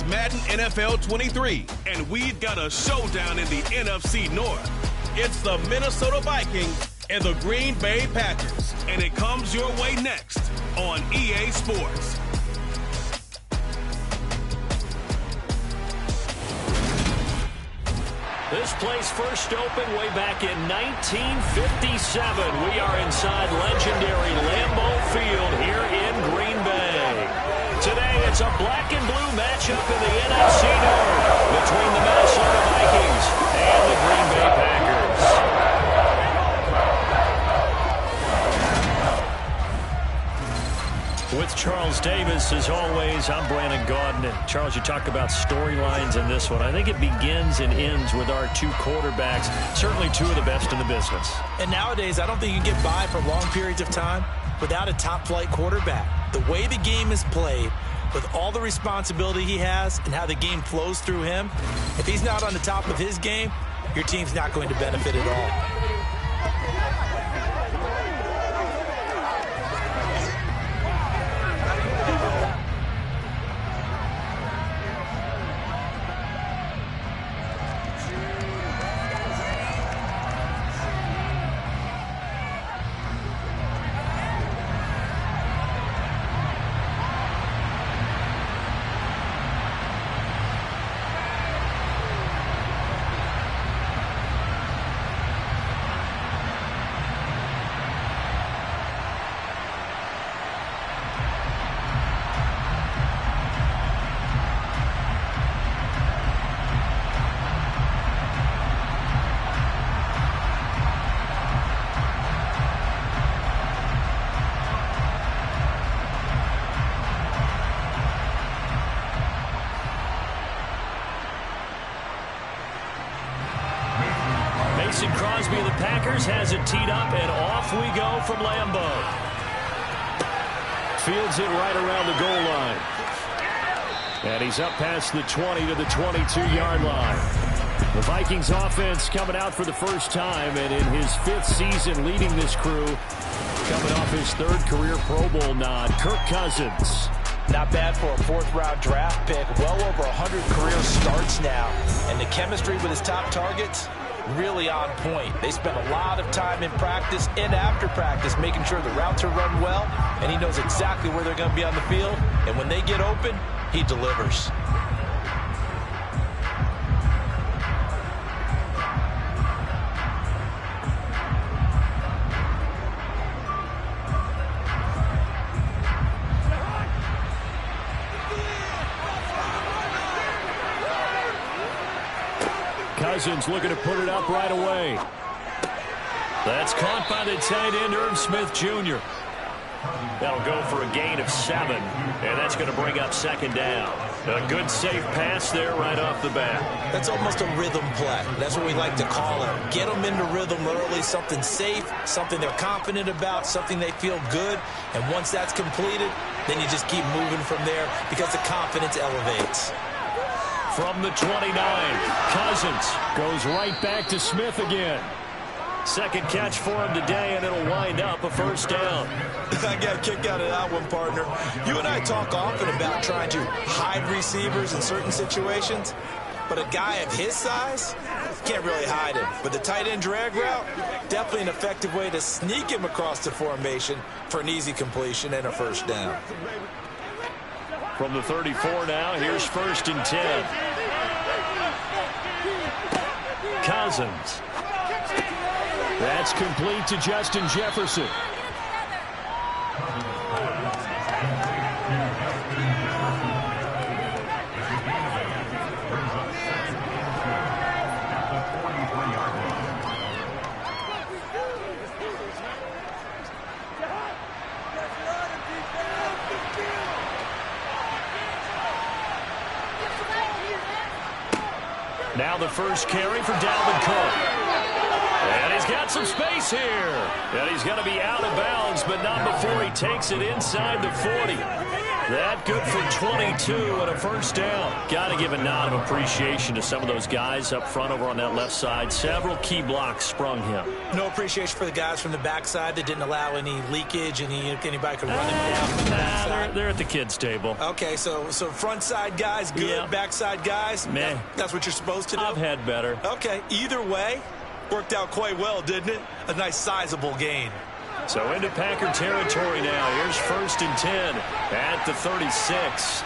It's Madden NFL 23, and we've got a showdown in the NFC North. It's the Minnesota Vikings and the Green Bay Packers, and it comes your way next on EA Sports. This place first opened way back in 1957. We are inside legendary Lambeau Field here in Green Bay. Today, it's a black and blue matchup in the NFC North between the Minnesota Vikings and the Green Bay Packers. With Charles Davis, as always, I'm Brandon Gaudin. And Charles, you talk about storylines in this one. I think it begins and ends with our two quarterbacks, certainly two of the best in the business. And nowadays, I don't think you can get by for long periods of time without a top-flight quarterback. The way the game is played, with all the responsibility he has and how the game flows through him, if he's not on the top of his game, your team's not going to benefit at all. Crosby of the Packers has it teed up, and off we go from Lambeau. Fields it right around the goal line. And he's up past the 20 to the 22-yard line. The Vikings offense coming out for the first time, and in his 5th season leading this crew, coming off his 3rd career Pro Bowl nod, Kirk Cousins. Not bad for a 4th-round draft pick. Well over 100 career starts now. And the chemistry with his top targets, really on point. They spend a lot of time in practice and after practice making sure the routes are run well, and he knows exactly where they're going to be on the field. And when they get open, he delivers. Cousins looking to put it up right away. That's caught by the tight end, Irv Smith Jr. That'll go for a gain of 7, and that's going to bring up 2nd down. A good safe pass there right off the bat. That's almost a rhythm play. That's what we like to call it. Get them into rhythm early, something safe, something they're confident about, something they feel good. And once that's completed, then you just keep moving from there because the confidence elevates. From the 29, Cousins goes right back to Smith again. 2nd catch for him today, and it'll wind up a 1st down. I got a kick out of that one, partner. You and I talk often about trying to hide receivers in certain situations, but a guy of his size can't really hide him. But the tight end drag route, definitely an effective way to sneak him across the formation for an easy completion and a 1st down. From the 34 now, here's 1st and 10. Cousins. That's complete to Justin Jefferson. Now the first carry for Dalvin Cook. And he's got some space here. And he's going to be out of bounds, but not before he takes it inside the 40. That good for 22 and a first down. Got to give a nod of appreciation to some of those guys up front over on that left side. Several key blocks sprung him. No appreciation for the guys from the backside that didn't allow any leakage, anybody could run them down from the backside. They're at the kids' table. Okay, so front side guys, good. Yeah. Backside guys, man. That's what you're supposed to do? I've had better. Okay, either way, worked out quite well, didn't it? A nice sizable gain. So into Packer territory now. Here's 1st and 10 at the 36.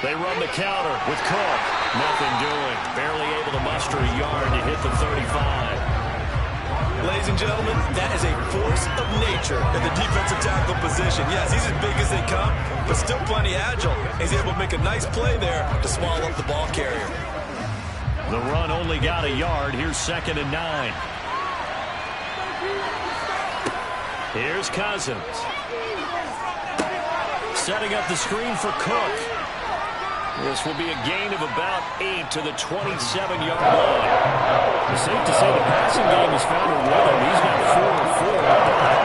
They run the counter with Cook. Nothing doing. Barely able to muster a yard to hit the 35. Ladies and gentlemen, that is a force of nature in the defensive tackle position. Yes, he's as big as they come, but still plenty agile. He's able to make a nice play there to swallow up the ball carrier. The run only got a yard. Here's 2nd and 9. Here's Cousins. Setting up the screen for Cook. This will be a gain of about 8 to the 27-yard line. It's safe to say the passing game has found a rhythm. He's got 4 of 4.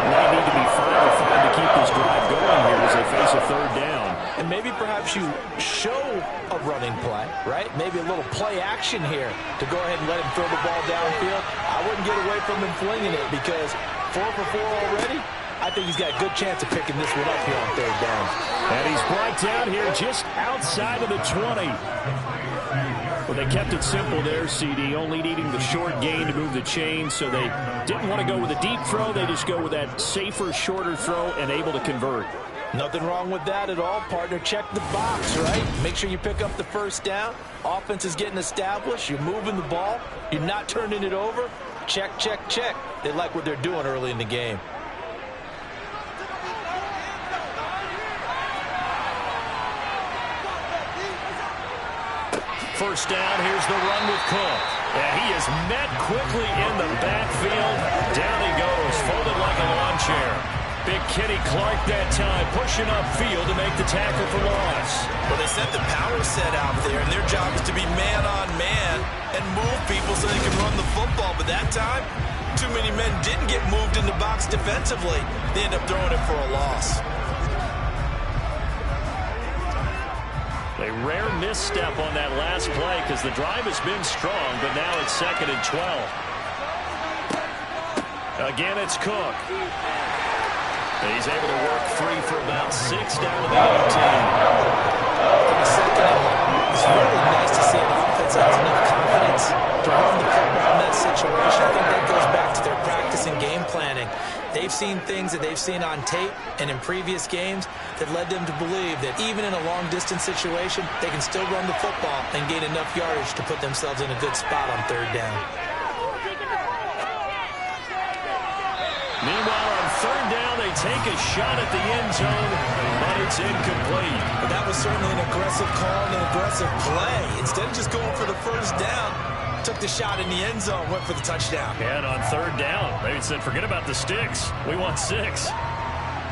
They need to be 5 of 5 to keep this drive going here as they face a 3rd down. And maybe perhaps you show a running play, right? Maybe a little play action here to go ahead and let him throw the ball downfield. I wouldn't get away from him flinging it because 4 for 4 already. I think he's got a good chance of picking this one up here on 3rd down. And he's brought down here just outside of the 20. Well, they kept it simple there, CD, only needing the short gain to move the chain, so they didn't want to go with a deep throw. They just go with that safer, shorter throw and able to convert. Nothing wrong with that at all, partner. Check the box, right? Make sure you pick up the 1st down. Offense is getting established. You're moving the ball. You're not turning it over. Check, check, check. They like what they're doing early in the game. First down, here's the run with Cook. And he is met quickly in the backfield. Down he goes, folded like a lawn chair. Big Kenny Clark that time, pushing upfield to make the tackle for loss. Well, they sent the power set out there, and their job is to be man-on-man and move people so they can run the football. But that time, too many men didn't get moved in the box defensively. They end up throwing it for a loss. A rare misstep on that last play because the drive has been strong, but now it's 2nd and 12. Again, it's Cook. He's able to work free for about 6 down to the 18. It's really nice to see an offense that has enough confidence to run the football in that situation. I think that goes back to their practice and game planning. They've seen things that they've seen on tape and in previous games that led them to believe that even in a long-distance situation, they can still run the football and gain enough yardage to put themselves in a good spot on 3rd down. Meanwhile, on 3rd down, they take a shot at the end zone, but it's incomplete. But that was certainly an aggressive call and an aggressive play. Instead of just going for the 1st down, took the shot in the end zone, went for the touchdown. And on 3rd down, they said, forget about the sticks. We want 6.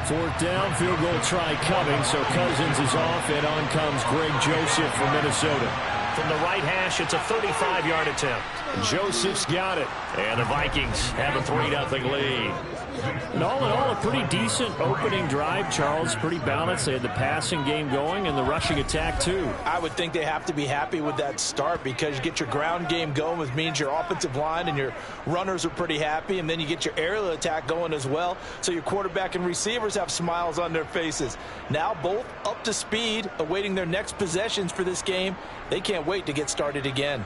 4th down, field goal try coming, so Cousins is off, and on comes Greg Joseph from Minnesota. From the right hash, it's a 35-yard attempt. Joseph's got it, and the Vikings have a 3-0 lead. And all in all, a pretty decent opening drive, Charles. Pretty balanced. They had the passing game going and the rushing attack, too. I would think they have to be happy with that start because you get your ground game going, which means your offensive line and your runners are pretty happy, and then you get your aerial attack going as well, so your quarterback and receivers have smiles on their faces. Now both up to speed, awaiting their next possessions for this game. They can't wait to get started again.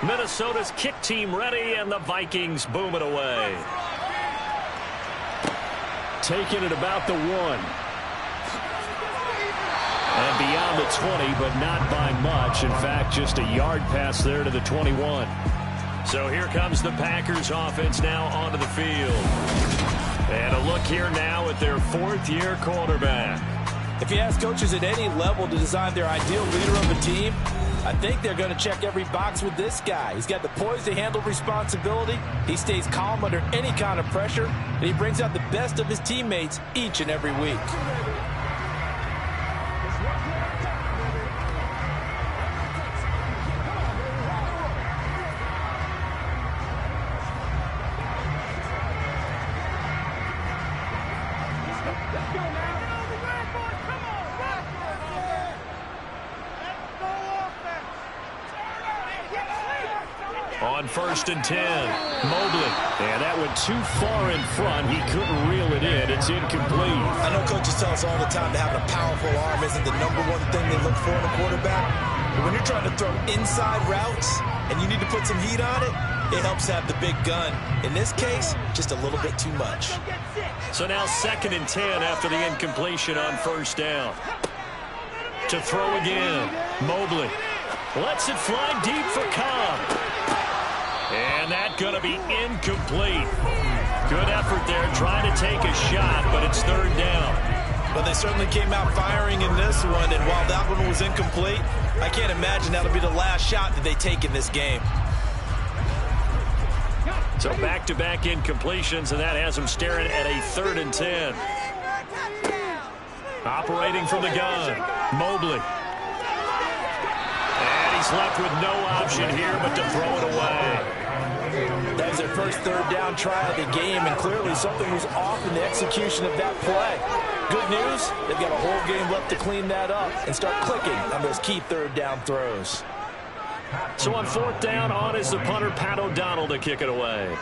Minnesota's kick team ready, and the Vikings boom it away. Taking it about the 1. And beyond the 20, but not by much. In fact, just a yard pass there to the 21. So here comes the Packers offense now onto the field. And a look here now at their 4th-year quarterback. If you ask coaches at any level to design their ideal leader of a team, I think they're going to check every box with this guy. He's got the poise to handle responsibility. He stays calm under any kind of pressure, and he brings out the best of his teammates each and every week. On 1st and 10, Mobley. And that went too far in front. He couldn't reel it in. It's incomplete. I know coaches tell us all the time that having a powerful arm isn't the #1 thing they look for in a quarterback. But when you're trying to throw inside routes and you need to put some heat on it, it helps have the big gun. In this case, just a little bit too much. So now 2nd and 10 after the incompletion on 1st down. To throw again, Mobley. Lets it fly deep for Cobb. And that's going to be incomplete. Good effort there trying to take a shot, but it's 3rd down. But they certainly came out firing in this one, and while that one was incomplete, I can't imagine that'll be the last shot that they take in this game. So back-to-back incompletions, and that has them staring at a 3rd and 10. Operating from the gun, Mobley. And he's left with no option here but to throw it away. That was their first 3rd down try of the game, and clearly something was off in the execution of that play. Good news, they've got a whole game left to clean that up and start clicking on those key 3rd down throws. So on 4th down, on is the punter, Pat O'Donnell, to kick it away.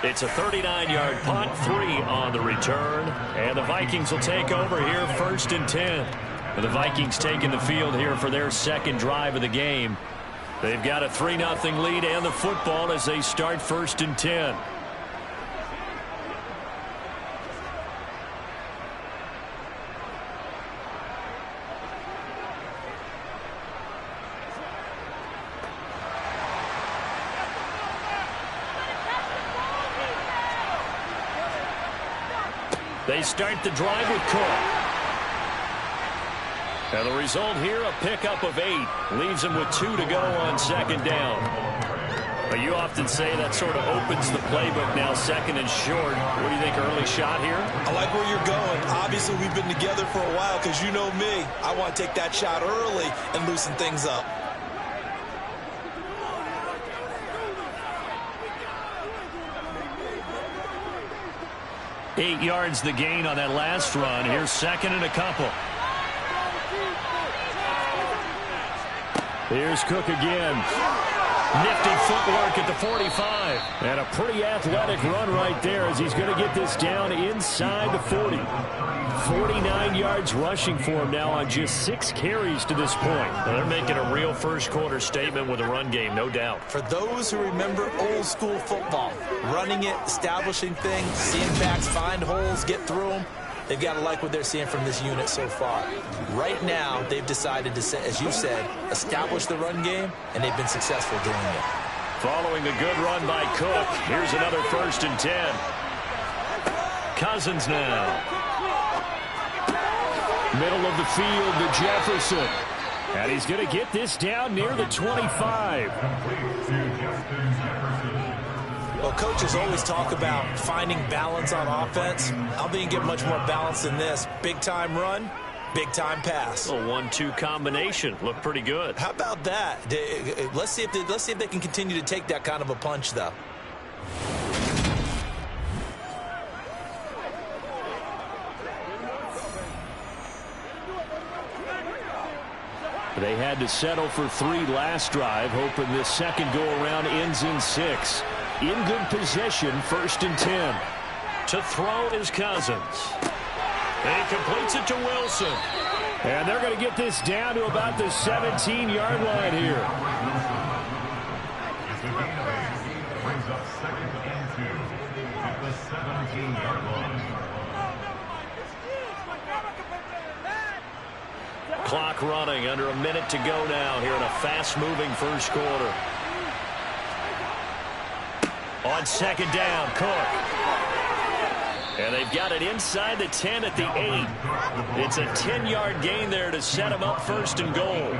It's a 39-yard punt, 3 on the return. And the Vikings will take over here, 1st and 10. The Vikings taking the field here for their 2nd drive of the game. They've got a 3-0 lead and the football as they start 1st and 10. They start the drive with Cook. And the result here, a pickup of 8. Leaves them with 2 to go on 2nd down. But you often say that sort of opens the playbook now, 2nd and short. What do you think, early shot here? I like where you're going. Obviously, we've been together for a while because you know me. I want to take that shot early and loosen things up. Eight yards the gain on that last run. Here's 2nd and a couple. Here's Cook again. Nifty footwork at the 45. And a pretty athletic run right there as he's going to get this down inside the 40. 49 yards rushing for him now on just 6 carries to this point. Well, they're making a real first-quarter statement with a run game, no doubt. For those who remember old-school football, running it, establishing things, seeing backs find holes, get through them, they've got to like what they're seeing from this unit so far. Right now, they've decided to, as you said, establish the run game, and they've been successful doing it. Following the good run by Cook, here's another 1st and 10. Cousins now. Middle of the field to Jefferson. And he's going to get this down near the 25. Well, coaches always talk about finding balance on offense. I don't think you get much more balance than this. Big-time run, big-time pass. A 1-2 combination. Looked pretty good. How about that? Let's see if they can continue to take that kind of a punch, though. They had to settle for 3 last drive, hoping this second go-around ends in 6. In good position, 1st and 10. To throw is Cousins. And he completes it to Wilson. And they're going to get this down to about the 17-yard line here. Brings up 2nd and 2 at the 17-yard line. Clock running, under a minute to go now here in a fast-moving first quarter. On 2nd down, Cook. And they've got it inside the 10 at the 8. It's a 10-yard gain there to set them up 1st and goal.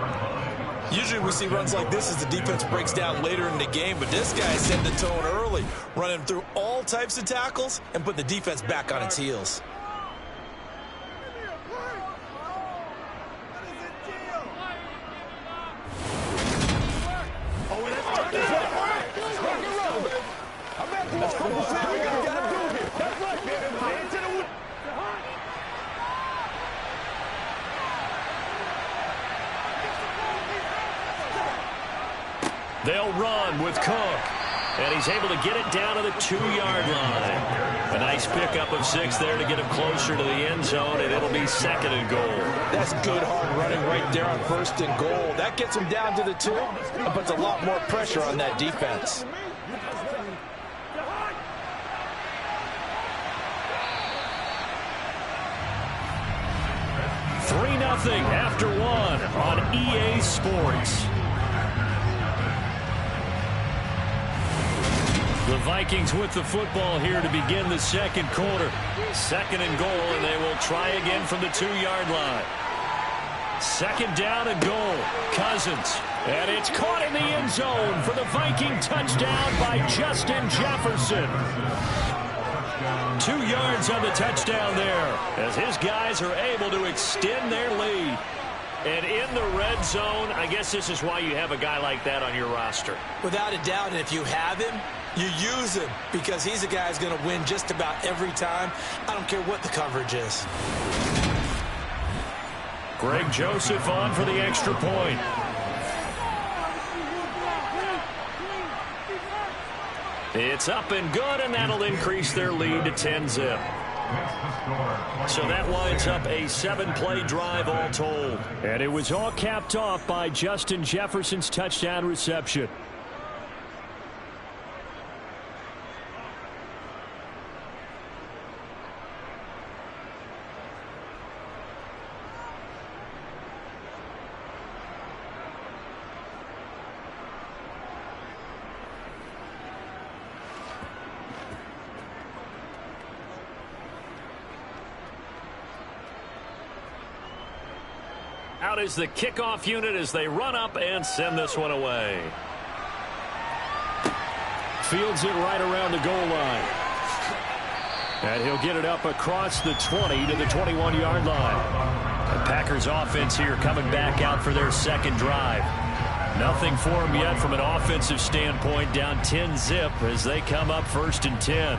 Usually we see runs like this as the defense breaks down later in the game, but this guy set the tone early, running through all types of tackles and put the defense back on its heels. They'll run with Cook. And he's able to get it down to the 2-yard line. A nice pickup of 6 there to get him closer to the end zone, and it'll be 2nd and goal. That's good hard running right there on 1st and goal. That gets him down to the 2, and puts a lot more pressure on that defense. 3-0 after 1 on EA Sports. The Vikings with the football here to begin the 2nd quarter. 2nd and goal, and they will try again from the 2-yard line. 2nd down and goal. Cousins. And it's caught in the end zone for the Viking touchdown by Justin Jefferson. 2 yards on the touchdown there as his guys are able to extend their lead. And in the red zone, I guess this is why you have a guy like that on your roster. Without a doubt, and if you have him, you use him because he's a guy who's going to win just about every time. I don't care what the coverage is. Greg Joseph on for the extra point. It's up and good, and that'll increase their lead to 10-zip. So that winds up a 7-play drive all told. And it was all capped off by Justin Jefferson's touchdown reception. Out is the kickoff unit as they run up and send this one away. Fields it right around the goal line. And he'll get it up across the 20 to the 21-yard line. The Packers offense here coming back out for their 2nd drive. Nothing for them yet from an offensive standpoint, down 10-zip as they come up 1st and 10.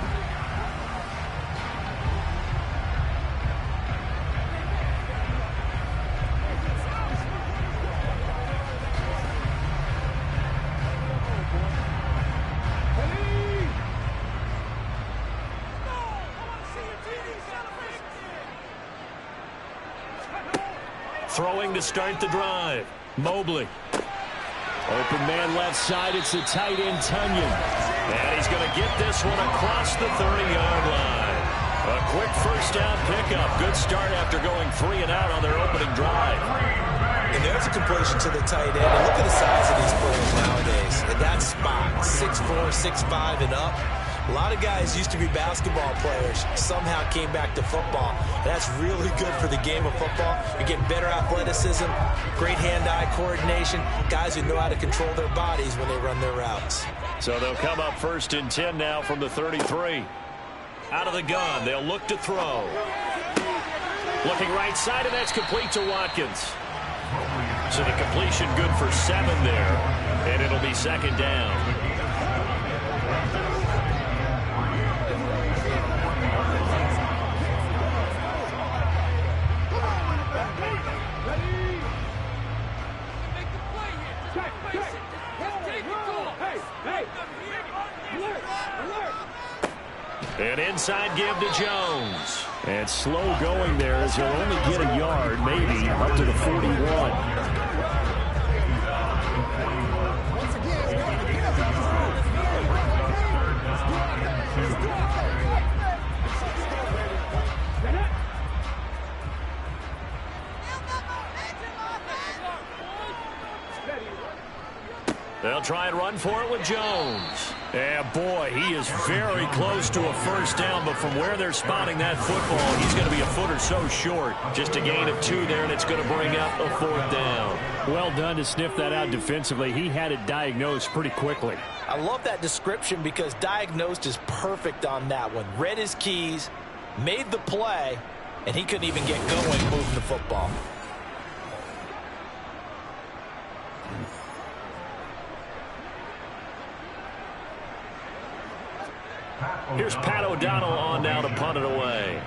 Throwing to start the drive. Mobley. Open man left side. It's the tight end, Tunyon. And he's going to get this one across the 30-yard line. A quick 1st down pickup. Good start after going 3 and out on their opening drive. And there's a completion to the tight end. And look at the size of these players nowadays. At that spot, 6'4", 6'5", and up. A lot of guys used to be basketball players, somehow came back to football. That's really good for the game of football. You're getting better athleticism, great hand-eye coordination, guys who know how to control their bodies when they run their routes. So they'll come up 1st and 10 now from the 33. Out of the gun, they'll look to throw. Looking right side, and that's complete to Watkins. So the completion good for 7 there, and it'll be 2nd down. An inside give to Jones. And slow going there as he'll only get a yard, maybe, up to the 41. They'll try and run for it with Jones. Yeah, boy, he is very close to a 1st down, but from where they're spotting that football, he's going to be a foot or so short. Just a gain of 2 there, and it's going to bring up a 4th down. Well done to sniff that out defensively. He had it diagnosed pretty quickly. I love that description because diagnosed is perfect on that one. Read his keys, made the play, and he couldn't even get going moving the football. Here's Pat O'Donnell on now to punt it away.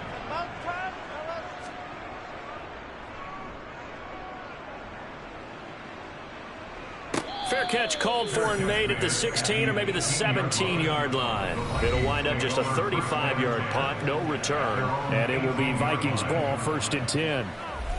Fair catch called for and made at the 16 or maybe the 17-yard line. It'll wind up just a 35-yard punt, no return. And it will be Vikings ball, 1st and 10.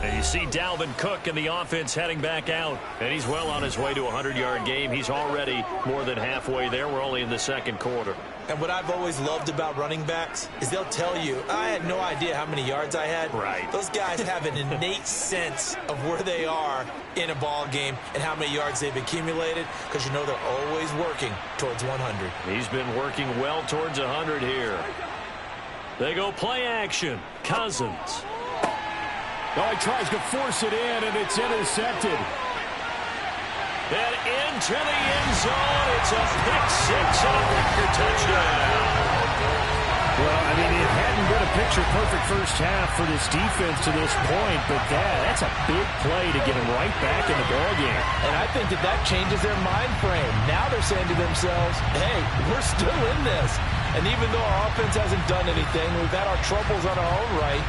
And you see Dalvin Cook in the offense heading back out. And he's well on his way to a 100-yard game. He's already more than halfway there. We're only in the 2nd quarter. And what I've always loved about running backs is they'll tell you, I had no idea how many yards I had. Right. Those guys have an innate sense of where they are in a ball game and how many yards they've accumulated, because you know they're always working towards 100. He's been working well towards 100 here. They go play action. Cousins. Oh, he tries to force it in, and it's intercepted. And into the end zone. It's a pick-6 and a record touchdown. Well, I mean, it hadn't been a picture-perfect first half for this defense to this point, but that's a big play to get them right back in the ballgame. And I think that changes their mind frame. Now they're saying to themselves, hey, we're still in this. And even though our offense hasn't done anything, we've had our troubles on our own right,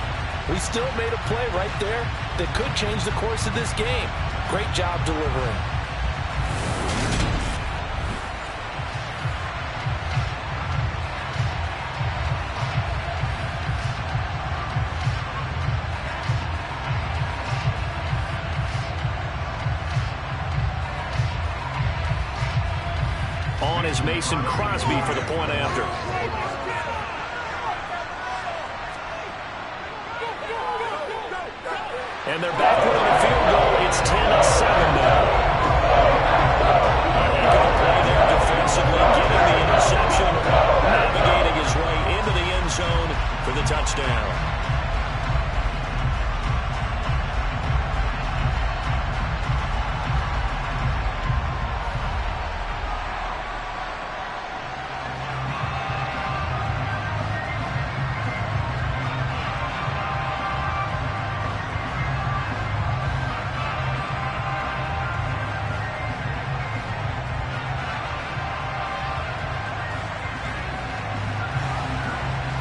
we still made a play right there that could change the course of this game. Great job delivering. On is Mason Crosby for the point after. And they're backward on the field goal. It's 10-7 now. A good play there defensively, getting the interception, navigating his way into the end zone for the touchdown.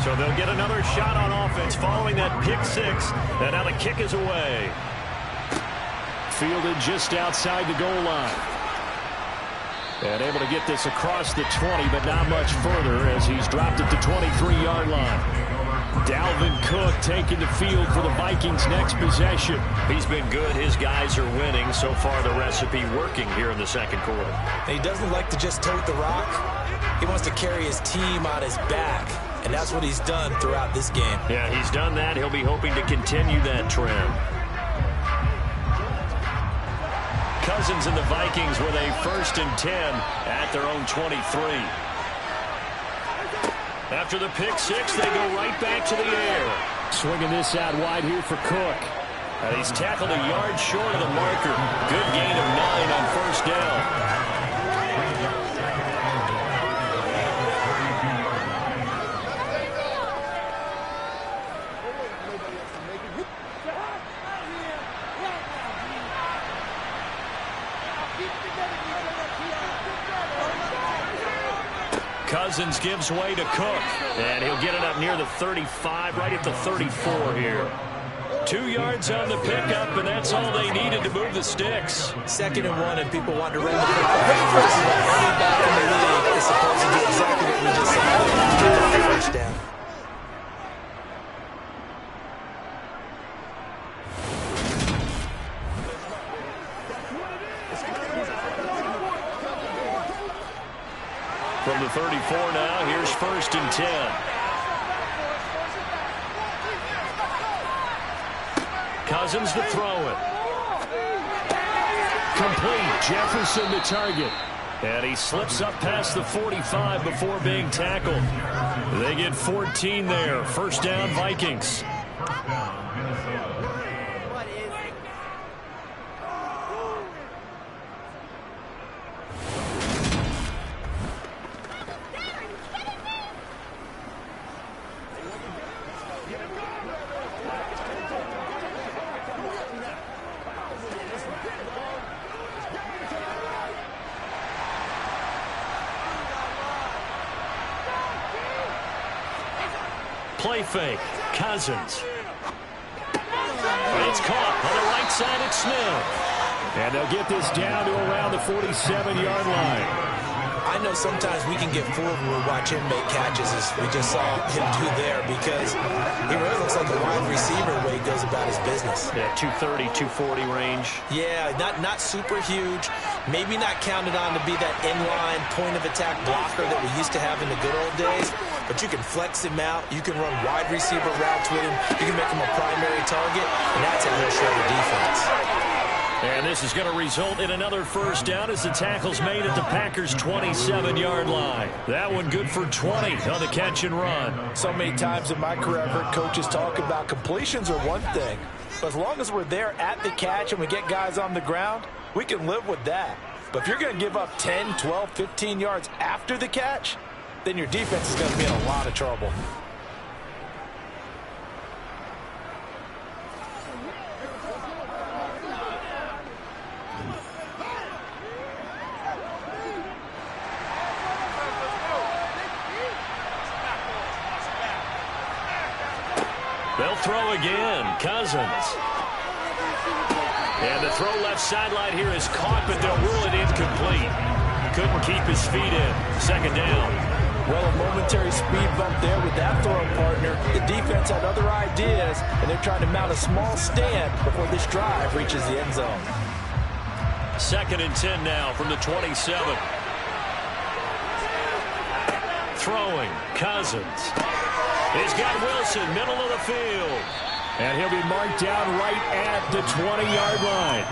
So they'll get another shot on offense following that pick-6. And now the kick is away. Fielded just outside the goal line. And able to get this across the 20, but not much further as he's dropped at the 23-yard line. Dalvin Cook taking the field for the Vikings' next possession. He's been good. His guys are winning. So far, the recipe working here in the 2nd quarter. And he doesn't like to just tote the rock. He wants to carry his team on his back. And that's what he's done throughout this game. Yeah, he's done that. He'll be hoping to continue that trend. Cousins and the Vikings with a 1st and 10 at their own 23. After the pick-6, they go right back to the air. Swinging this out wide here for Cook. And he's tackled a yard short of the marker. Good gain of 9 on 1st down. Cousins gives way to Cook, and he'll get it up near the 35, right at the 34 here. 2 yards on the pickup, and that's all they needed to move the sticks. 2nd and 1, and people want to run the football. First running back in the league is supposed to do exactly what we just said. Get the first down. From the 34 now, here's 1st and 10. Cousins to throw it. Complete. Jefferson the target. And he slips up past the 45 before being tackled. They get 14 there. 1st down, Vikings. Play fake. Cousins. It's caught on the right side. It's Smith. And they'll get this down to around the 47-yard line. I know sometimes we can get fooled when we watch him make catches, as we just saw him do there, because he really looks like a wide receiver the way he goes about his business. Yeah, 230, 240 range. Yeah, not super huge. Maybe not counted on to be that inline point-of-attack blocker that we used to have in the good old days, but you can flex him out. You can run wide receiver routes with him. You can make him a primary target, and that's how he'll show the defense. And this is going to result in another first down as the tackle's made at the Packers' 27-yard line. That one good for 20 on the catch and run. So many times in my career I've heard coaches talk about completions are one thing, but as long as we're there at the catch and we get guys on the ground, we can live with that. But if you're going to give up 10, 12, 15 yards after the catch, then your defense is going to be in a lot of trouble. They'll throw again. Cousins. And the throw left sideline here is caught, but they'll rule it incomplete. Couldn't keep his feet in. Second down. Well, a momentary speed bump there with that throw partner. The defense had other ideas, and they're trying to mount a small stand before this drive reaches the end zone. 2nd and 10 now from the 27. Throwing. Cousins. He's got Wilson, middle of the field. And he'll be marked down right at the 20-yard line.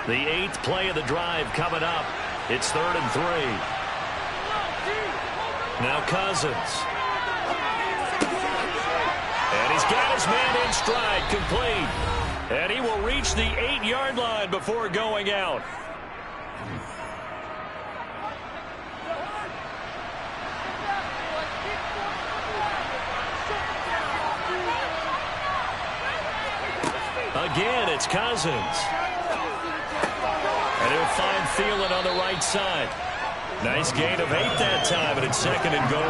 The 8th play of the drive coming up. It's 3rd and 3. Now Cousins. And he's got his man in stride, complete. And he will reach the 8-yard line before going out. Again, it's Cousins. And he'll find Thielen on the right side. Nice gain of 8 that time, and it's 2nd and goal.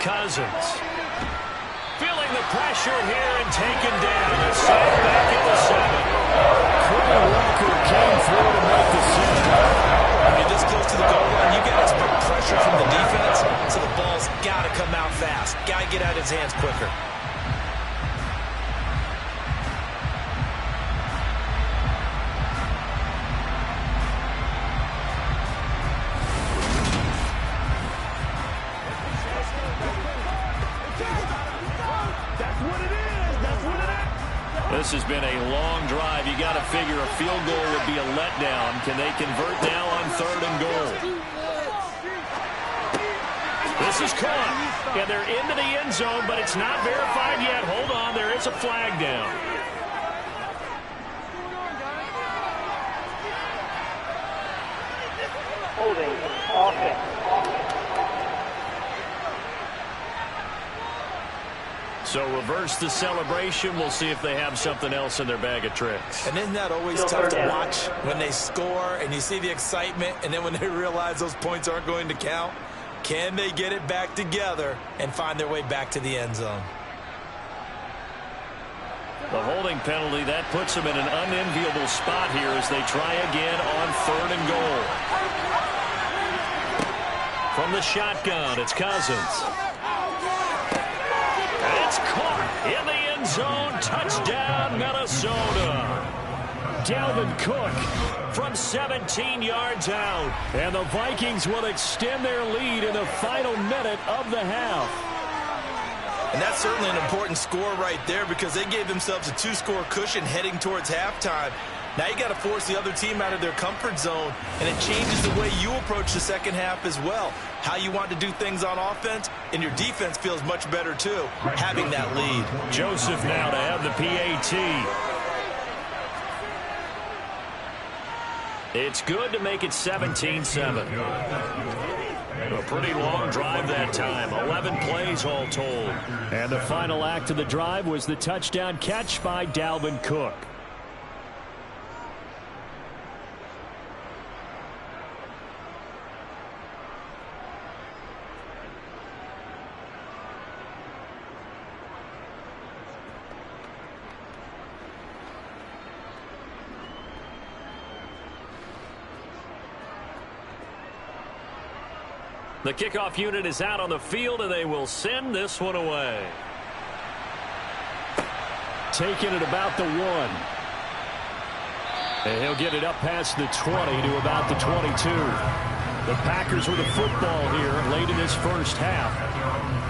Cousins. Feeling the pressure here and taken down. A sack back at the 7. Walker came through to make the save. When you're this close to the goal line, you got to expect pressure from the defense, so the ball's got to come out fast. Got to get out of his hands quicker. This has been a long drive. You got to figure a field goal would be a letdown. Can they convert now on 3rd and goal? This is caught. And they're into the end zone, but it's not verified yet. Hold on. There is a flag down. Holding. Offense. So reverse the celebration. We'll see if they have something else in their bag of tricks. And isn't that always tough to watch when they score and you see the excitement, and then when they realize those points aren't going to count? Can they get it back together and find their way back to the end zone? The holding penalty, that puts them in an unenviable spot here as they try again on 3rd and goal. From the shotgun, it's Cousins. It's caught in the end zone. Touchdown, Minnesota. Dalvin Cook from 17 yards out. And the Vikings will extend their lead in the final minute of the half. And that's certainly an important score right there, because they gave themselves a 2-score cushion heading towards halftime. Now you got to force the other team out of their comfort zone, and it changes the way you approach the second half as well. How you want to do things on offense, and your defense feels much better too, having that lead. Joseph now to have the PAT. It's good to make it 17-7. A pretty long drive that time. 11 plays all told. And the final act of the drive was the touchdown catch by Dalvin Cook. The kickoff unit is out on the field, and they will send this one away. Taking it about the 1. And he'll get it up past the 20 to about the 22. The Packers with the football here late in this first half.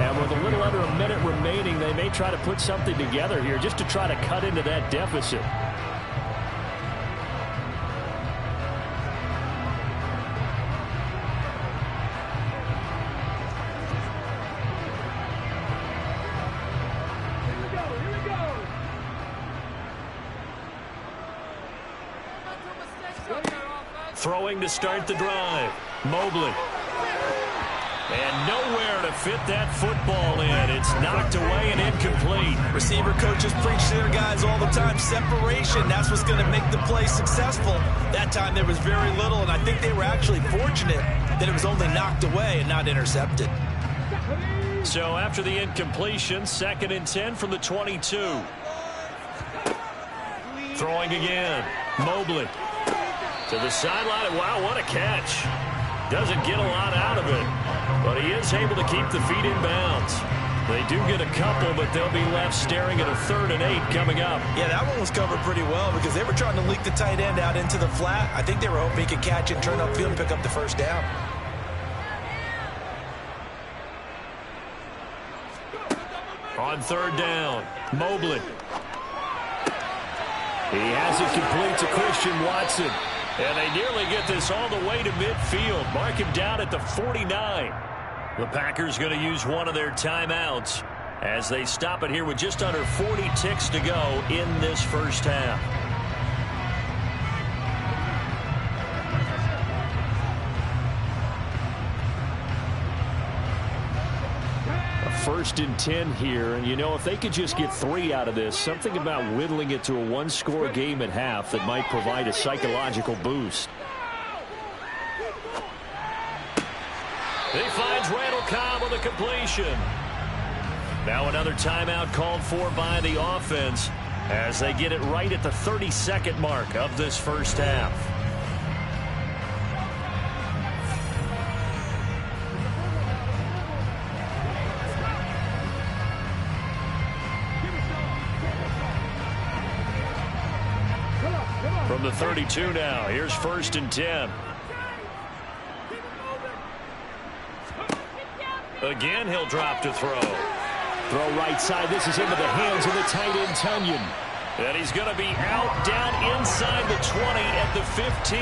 And with a little under a minute remaining, they may try to put something together here just to try to cut into that deficit. Throwing to start the drive. Mobley. And nowhere to fit that football in. It's knocked away and incomplete. Receiver coaches preach to their guys all the time. Separation, that's what's going to make the play successful. That time there was very little, and I think they were actually fortunate that it was only knocked away and not intercepted. So after the incompletion, 2nd and 10 from the 22. Throwing again. Mobley. To the sideline. Wow, what a catch. Doesn't get a lot out of it, but he is able to keep the feet in bounds. They do get a couple, but they'll be left staring at a 3rd and 8 coming up. Yeah, that one was covered pretty well because they were trying to leak the tight end out into the flat. I think they were hoping he could catch it, turn upfield, and pick up the first down. On 3rd down, Mobley. He has it complete to Christian Watson. And they nearly get this all the way to midfield. Mark him down at the 49. The Packers going to use one of their timeouts as they stop it here with just under 40 ticks to go in this first half. First and 10 here, and you know, if they could just get 3 out of this, something about whittling it to a 1-score game at half that might provide a psychological boost. He finds Randall Cobb with a completion. Now another timeout called for by the offense as they get it right at the 32nd mark of this first half. From the 32 now, here's 1st and 10. Again, he'll drop to throw. Throw right side. This is into the hands of the tight end, Tunyon. And he's going to be out down inside the 20 at the 15.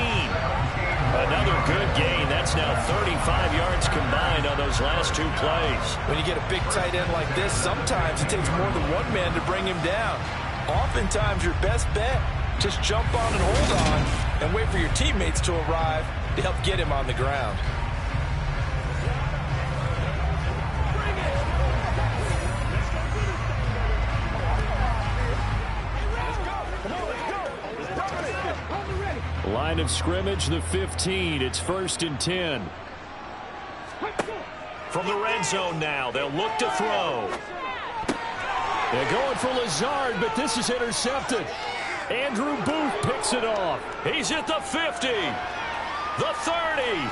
Another good gain. That's now 35 yards combined on those last 2 plays. When you get a big tight end like this, sometimes it takes more than one man to bring him down. Oftentimes, your best bet, just jump on and hold on and wait for your teammates to arrive to help get him on the ground. Line of scrimmage, the 15. It's 1st and 10. From the red zone now, they'll look to throw. They're going for Lazard, but this is intercepted. Andrew Booth picks it off. He's at the 50, the 30,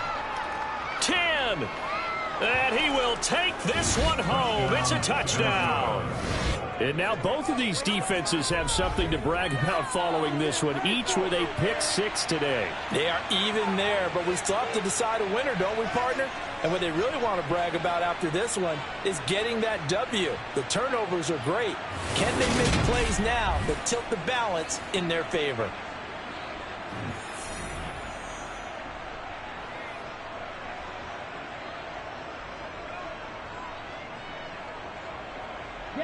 10, and he will take this one home. It's a touchdown. And now both of these defenses have something to brag about following this one, each with a pick 6 today. They are even there, but we still have to decide a winner, don't we, partner? And what they really want to brag about after this one is getting that W. The turnovers are great. Can they make plays now that tilt the balance in their favor?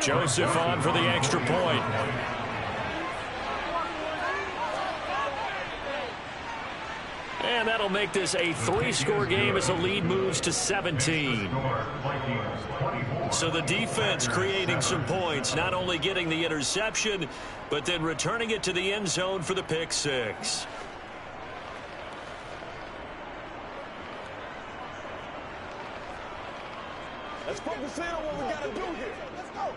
Joseph on for the extra point. And that'll make this a 3-score game as the lead moves to 17. So the defense creating some points, not only getting the interception, but then returning it to the end zone for the pick six. Let's focus in on what we got to do here. Let's go.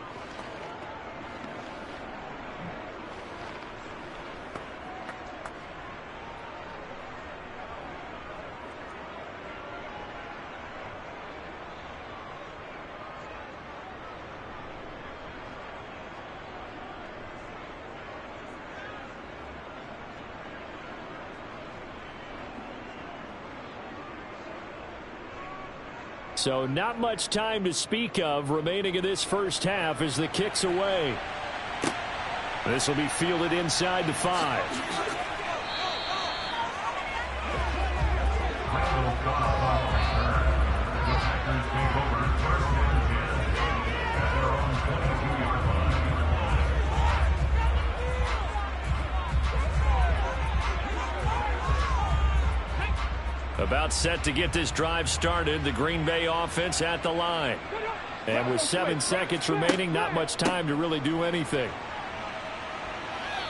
So not much time to speak of remaining in this first half as the kick's away. This will be fielded inside the 5. About set to get this drive started, the Green Bay offense at the line. And with 7 seconds remaining, not much time to really do anything.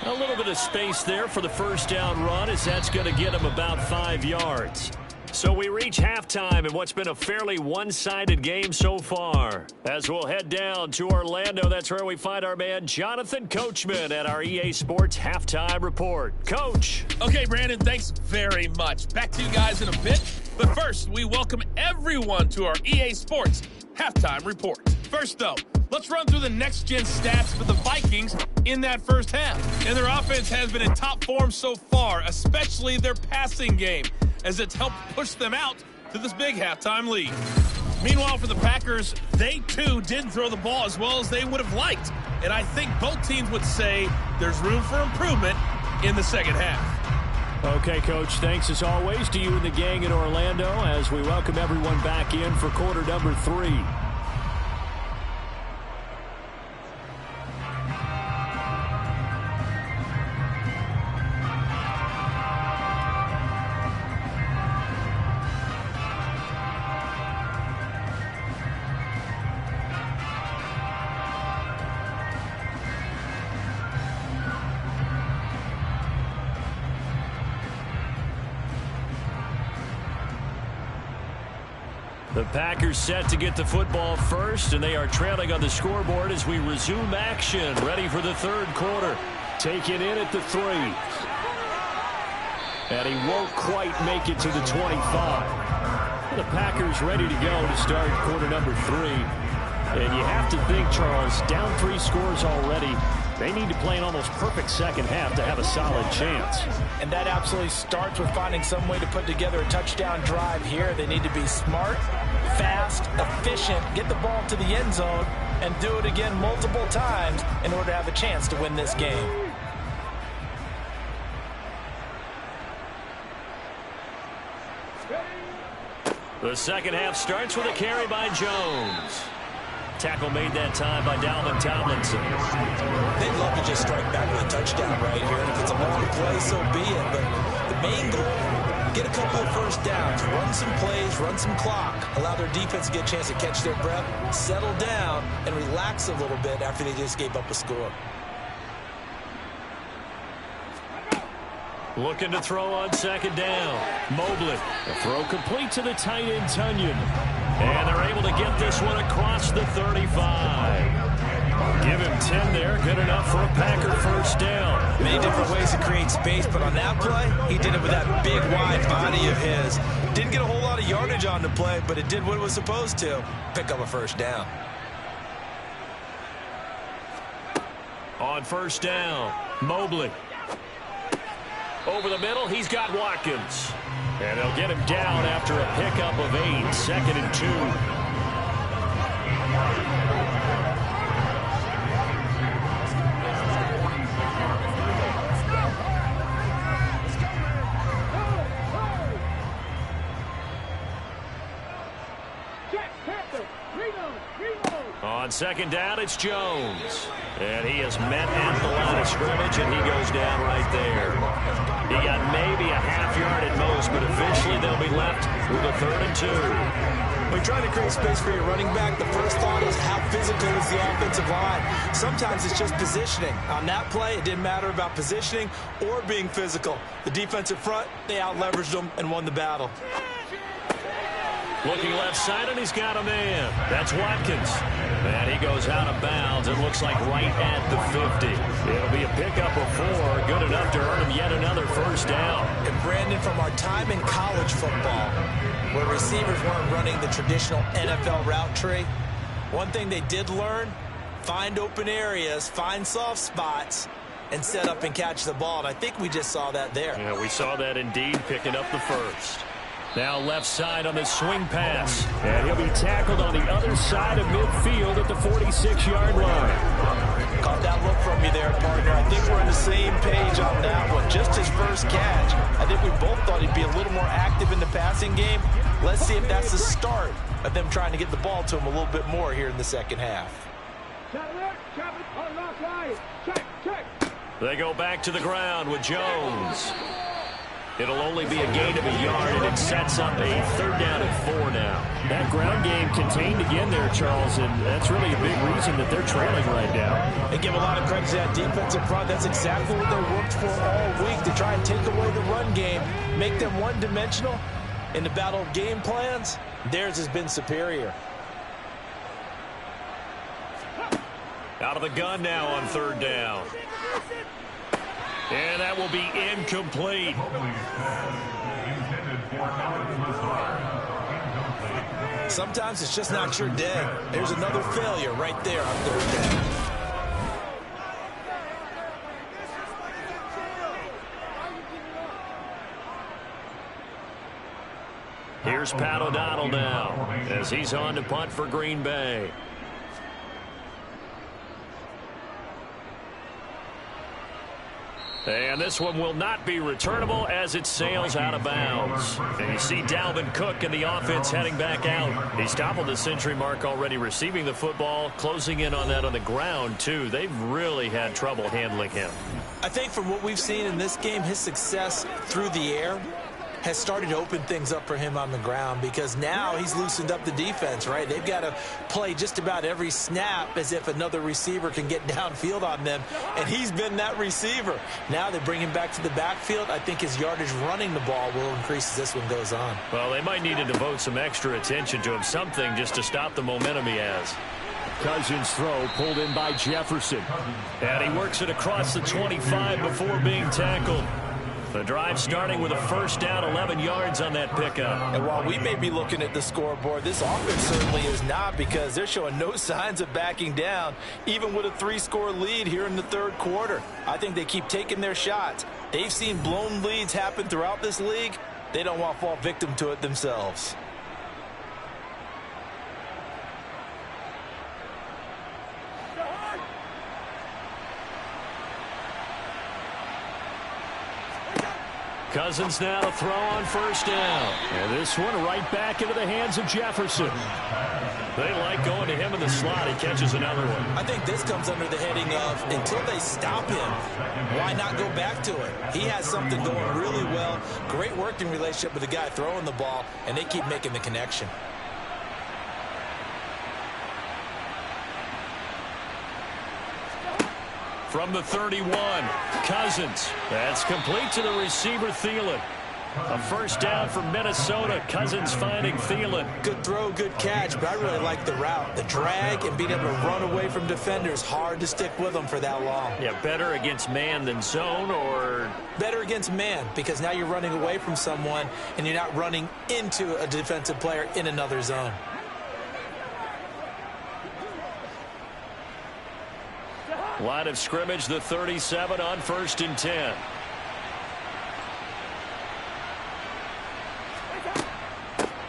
A little bit of space there for the first down run, as that's going to get him about 5 yards. So we reach halftime in what's been a fairly one-sided game so far. As we'll head down to Orlando, that's where we find our man Jonathan Coachman at our EA Sports Halftime Report. Coach. Okay, Brandon, thanks very much. Back to you guys in a bit. But first, we welcome everyone to our EA Sports Halftime Report. First, though, let's run through the next-gen stats for the Vikings in that first half. And their offense has been in top form so far, especially their passing game, as it's helped push them out to this big halftime lead. Meanwhile, for the Packers, they too didn't throw the ball as well as they would have liked. And I think both teams would say there's room for improvement in the second half. Okay, Coach, thanks as always to you and the gang in Orlando as we welcome everyone back in for quarter number 3. The Packers set to get the football first, and they are trailing on the scoreboard as we resume action, ready for the third quarter. Taken in at the 3. And he won't quite make it to the 25. The Packers ready to go to start quarter number 3. And you have to think, Charles, down 3 scores already. They need to play an almost perfect second half to have a solid chance. And that absolutely starts with finding some way to put together a touchdown drive here. They need to be smart, fast, efficient, get the ball to the end zone, and do it again multiple times in order to have a chance to win this game. The second half starts with a carry by Jones. Tackle made that time by Dalvin Tomlinson. They'd love to just strike back with a touchdown right here. And if it's a long play, so be it. But the main goal, get a couple of first downs, run some plays, run some clock, allow their defense to get a chance to catch their breath, settle down, and relax a little bit after they just gave up a score. Looking to throw on second down. Mobley. The throw complete to the tight end, Tunyon. And they're able to get this one across the 35. Give him 10 there. Good enough for a Packer first down. Many different ways to create space, but on that play, he did it with that big, wide body of his. Didn't get a whole lot of yardage on the play, but it did what it was supposed to. Pick up a first down. On first down, Mobley. Over the middle, he's got Watkins. And they'll get him down after a pickup of 8, 2nd and 2. On second down, it's Jones. And he is met at the line of scrimmage, and he goes down right there. He got maybe a half yard at most, but eventually they'll be left with a 3rd and 2. When you're trying to create space for your running back, the first thought is how physical is the offensive line. Sometimes it's just positioning. On that play, it didn't matter about positioning or being physical. The defensive front, they out-leveraged them and won the battle. Looking left side, and he's got a man. That's Watkins. And he goes out of bounds. It looks like right at the 50. It'll be a pickup of 4. Good enough to earn him yet another first down. And Brandon, from our time in college football, where receivers weren't running the traditional NFL route tree, one thing they did learn, find open areas, find soft spots, and set up and catch the ball. And I think we just saw that there. Yeah, we saw that indeed, picking up the first. Now left side on the swing pass. And he'll be tackled on the other side of midfield at the 46-yard line. Caught that look from you there, partner. I think we're on the same page on that one. Just his first catch. I think we both thought he'd be a little more active in the passing game. Let's see if that's the start of them trying to get the ball to him a little bit more here in the second half. They go back to the ground with Jones. It'll only be a gain of a yard, and it sets up a 3rd down and 4 now. That ground game contained again there, Charles, and that's really a big reason that they're trailing right now. They give a lot of credit to that defensive front. That's exactly what they worked for all week, to try and take away the run game, make them one-dimensional. In the battle of game plans, theirs has been superior. Out of the gun now on 3rd down. And that will be incomplete. Sometimes it's just not your day. There's another failure right there on 3rd down. Here's Pat O'Donnell now as he's on to punt for Green Bay. And this one will not be returnable as it sails out of bounds. And you see Dalvin Cook and the offense heading back out. He's toppled the century mark already receiving the football, closing in on that on the ground, too. They've really had trouble handling him. I think from what we've seen in this game, his success through the air has started to open things up for him on the ground, because now he's loosened up the defense, right? They've got to play just about every snap as if another receiver can get downfield on them, and he's been that receiver. Now they bring him back to the backfield. I think his yardage running the ball will increase as this one goes on. Well, they might need to devote some extra attention to him, something just to stop the momentum he has. Cousins' throw pulled in by Jefferson. And he works it across the 25 before being tackled. The drive starting with a first down, 11 yards on that pickup. And while we may be looking at the scoreboard, this offense certainly is not, because they're showing no signs of backing down, even with a 3-score lead here in the 3rd quarter. I think they keep taking their shots. They've seen blown leads happen throughout this league. They don't want to fall victim to it themselves. Cousins now to throw on first down. And this one right back into the hands of Jefferson. They like going to him in the slot. He catches another one. I think this comes under the heading of, until they stop him, why not go back to it? He has something going really well. Great working relationship with the guy throwing the ball, and they keep making the connection. From the 31, Cousins. That's complete to the receiver, Thielen. A first down for Minnesota. Cousins finding Thielen. Good throw, good catch, but I really like the route. The drag and being able to run away from defenders. Hard to stick with them for that long. Yeah, better against man than zone, or? Better against man, because now you're running away from someone and you're not running into a defensive player in another zone. Line of scrimmage, the 37 on 1st and 10.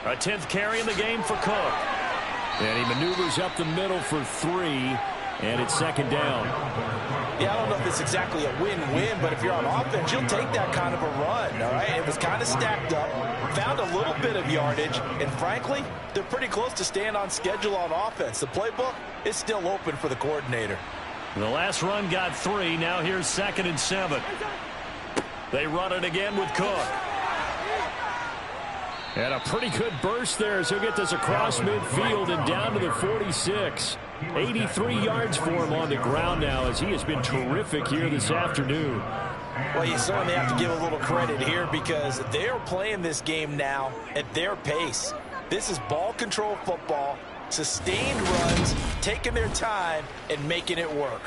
A 10th carry in the game for Cook. And he maneuvers up the middle for 3. And it's second down. Yeah, I don't know if it's exactly a win-win, but if you're on offense, you'll take that kind of a run, all right? It was kind of stacked up, found a little bit of yardage, and frankly, they're pretty close to staying on schedule on offense. The playbook is still open for the coordinator. The last run got 3. Now here's 2nd and 7. They run it again with Cook. And a pretty good burst there as he'll get this across midfield and down to the 46. 83 yards for him on the ground now as he has been terrific here this afternoon. Well, you certainly have to give a little credit here because they're playing this game now at their pace. This is ball control football, sustained runs, taking their time, and making it work.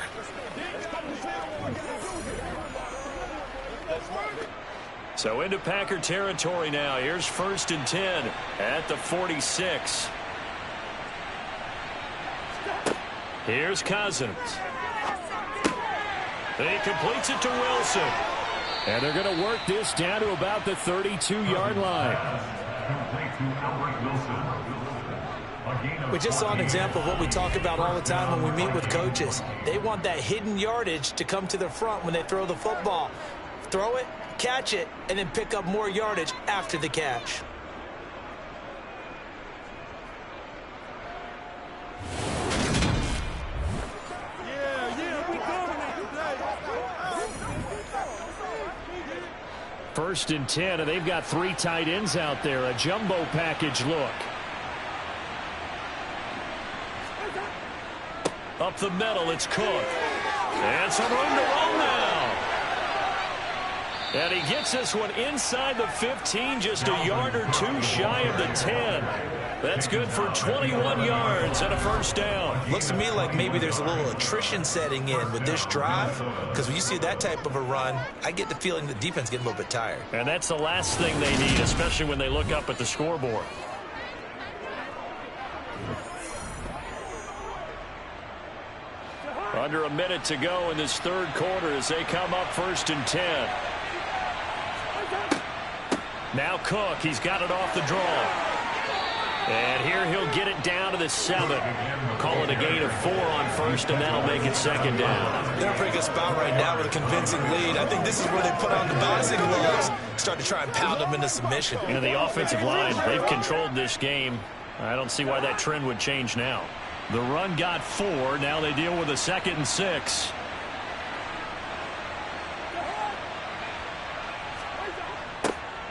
So into Packer territory now. Here's 1st and 10 at the 46. Here's Cousins. He completes it to Wilson. And they're going to work this down to about the 32-yard line. We just saw an example of what we talk about all the time when we meet with coaches. They want that hidden yardage to come to the front when they throw the football. Throw it, catch it, and then pick up more yardage after the catch. First and 10, and they've got 3 tight ends out there. A jumbo package look. Up the middle, it's Cook. And some room to roll now. And he gets this one inside the 15, just a yard or 2 shy of the 10. That's good for 21 yards and a first down. Looks to me like maybe there's a little attrition setting in with this drive, because when you see that type of a run, I get the feeling the defense getting a little bit tired. And that's the last thing they need, especially when they look up at the scoreboard. Under a minute to go in this third quarter as they come up 1st and 10. Now Cook, he's got it off the draw. And here he'll get it down to the 7. Call it a gain of 4 on 1st, and that'll make it 2nd down. They're in a pretty good spot right now with a convincing lead. I think this is where they put on the boxing gloves, start to try and pound them into submission. And the offensive line, they've controlled this game. I don't see why that trend would change now. The run got 4. Now they deal with a 2nd and 6.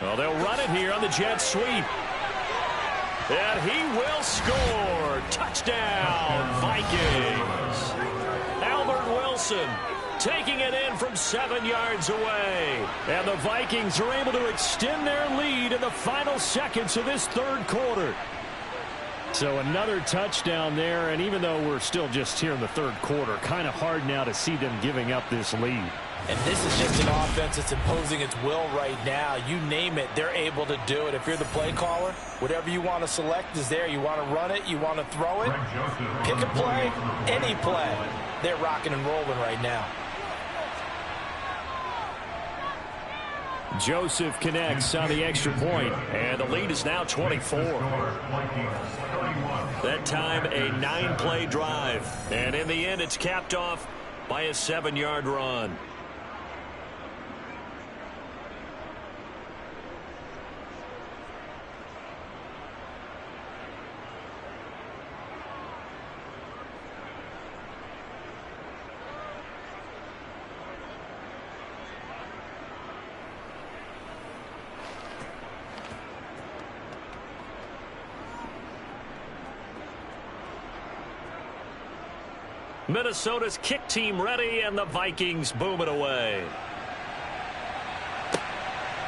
Well, they'll run it here on the jet sweep. And he will score. Touchdown, Vikings. Albert Wilson taking it in from 7 yards away. And the Vikings are able to extend their lead in the final seconds of this third quarter. So another touchdown there, and even though we're still just here in the third quarter, kind of hard now to see them giving up this lead. And this is just an offense that's imposing its will right now. You name it, they're able to do it. If you're the play caller, whatever you want to select is there. You want to run it, you want to throw it, pick a play, any play. They're rocking and rolling right now. Joseph connects on the extra point, and the lead is now 24. That time, a 9-play drive. And in the end, it's capped off by a 7-yard run. Minnesota's kick team ready, and the Vikings boom it away.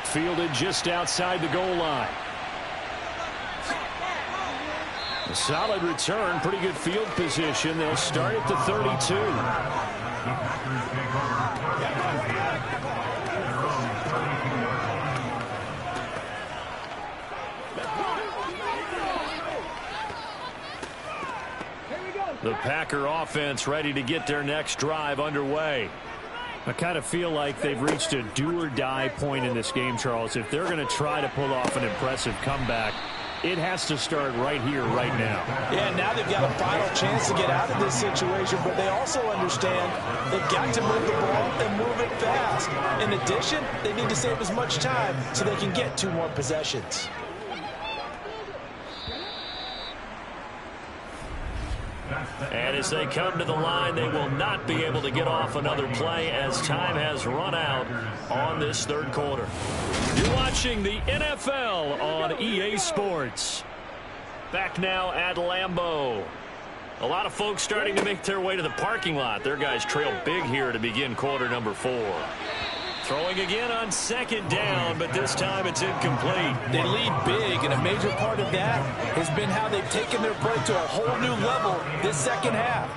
Fielded just outside the goal line. A solid return, pretty good field position. They'll start at the 32. The Packer offense ready to get their next drive underway. I kind of feel like they've reached a do-or-die point in this game, Charles. If they're going to try to pull off an impressive comeback, it has to start right here, right now. Yeah, now they've got a final chance to get out of this situation, but they also understand they've got to move the ball and move it fast. In addition, they need to save as much time so they can get 2 more possessions. And as they come to the line, they will not be able to get off another play as time has run out on this third quarter. You're watching the NFL on EA Sports. Back now at Lambeau. A lot of folks starting to make their way to the parking lot. Their guys trail big here to begin quarter number 4. Throwing again on second down, but this time it's incomplete. They lead big, and a major part of that has been how they've taken their play to a whole new level this second half.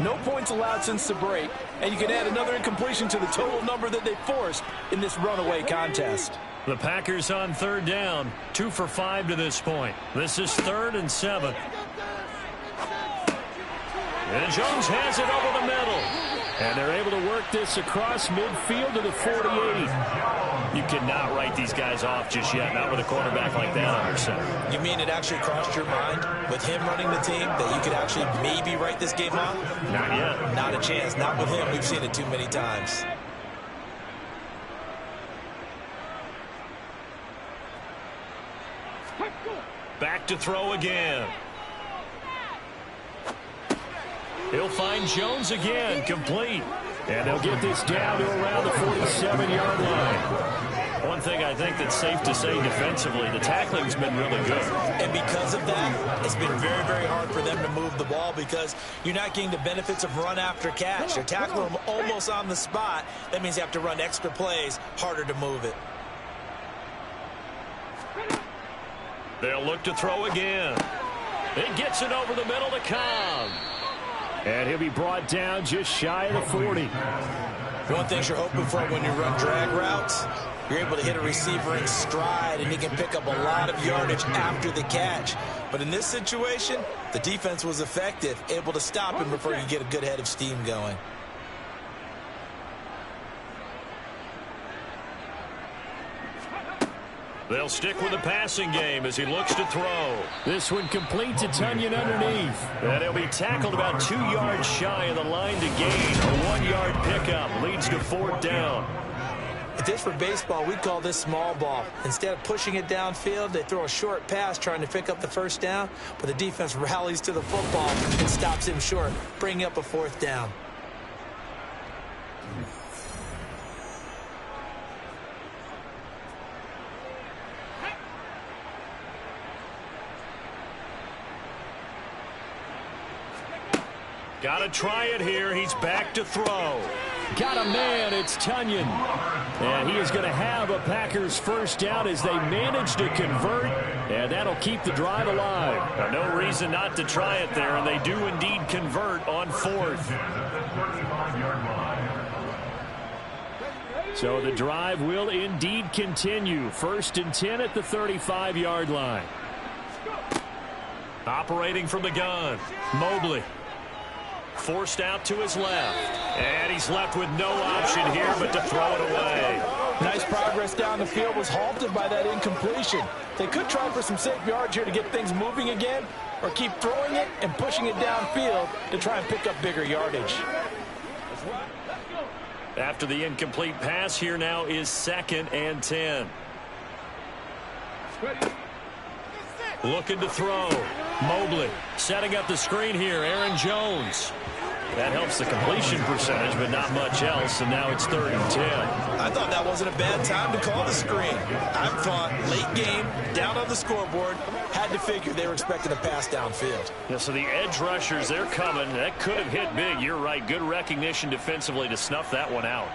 No points allowed since the break, and you can add another incompletion to the total number that they forced in this runaway contest. The Packers on third down, 2 for 5 to this point. This is 3rd and 7. And Jones has it over the middle. And they're able to work this across midfield to the 48. You cannot write these guys off just yet, not with a quarterback like that under center. You mean it actually crossed your mind with him running the team that you could actually maybe write this game off? Not yet. Not a chance. Not with him. We've seen it too many times. Back to throw again. He'll find Jones again, complete. And they'll get this down to around the 47-yard line. One thing I think that's safe to say defensively, the tackling's been really good. And because of that, it's been very, very hard for them to move the ball because you're not getting the benefits of run after catch. They're tackling them almost on the spot. That means you have to run extra plays, harder to move it. They'll look to throw again. He gets it over the middle to Cobb. And he'll be brought down just shy of the 40. One thing you're hoping for when you run drag routes, you're able to hit a receiver in stride, and he can pick up a lot of yardage after the catch. But in this situation, the defense was effective, able to stop him before you get a good head of steam going. They'll stick with the passing game as he looks to throw. This one complete to Tunyon underneath. And he'll be tackled about 2 yards shy of the line to gain. A 1-yard pickup leads to 4th down. If this were baseball, we'd call this small ball. Instead of pushing it downfield, they throw a short pass trying to pick up the 1st down, but the defense rallies to the football and stops him short, bringing up a 4th down. Got to try it here. He's back to throw. Got a man. It's Tunyon. And he is going to have a Packers 1st down as they manage to convert. And that'll keep the drive alive. Now, no reason not to try it there. And they do indeed convert on 4th. So the drive will indeed continue. 1st and 10 at the 35-yard line. Operating from the gun. Mobley. Forced out to his left. And he's left with no option here but to throw it away. Nice progress down the field was halted by that incompletion. They could try for some safe yards here to get things moving again, or keep throwing it and pushing it downfield to try and pick up bigger yardage. After the incomplete pass, here now is 2nd and 10. Looking to throw. Mobley setting up the screen here. Aaron Jones. That helps the completion percentage, but not much else, and now it's 3rd and 10. I thought that wasn't a bad time to call the screen. I thought late game, down on the scoreboard, had to figure they were expecting a pass downfield. Yeah, so the edge rushers, they're coming. That could have hit big. You're right. Good recognition defensively to snuff that one out.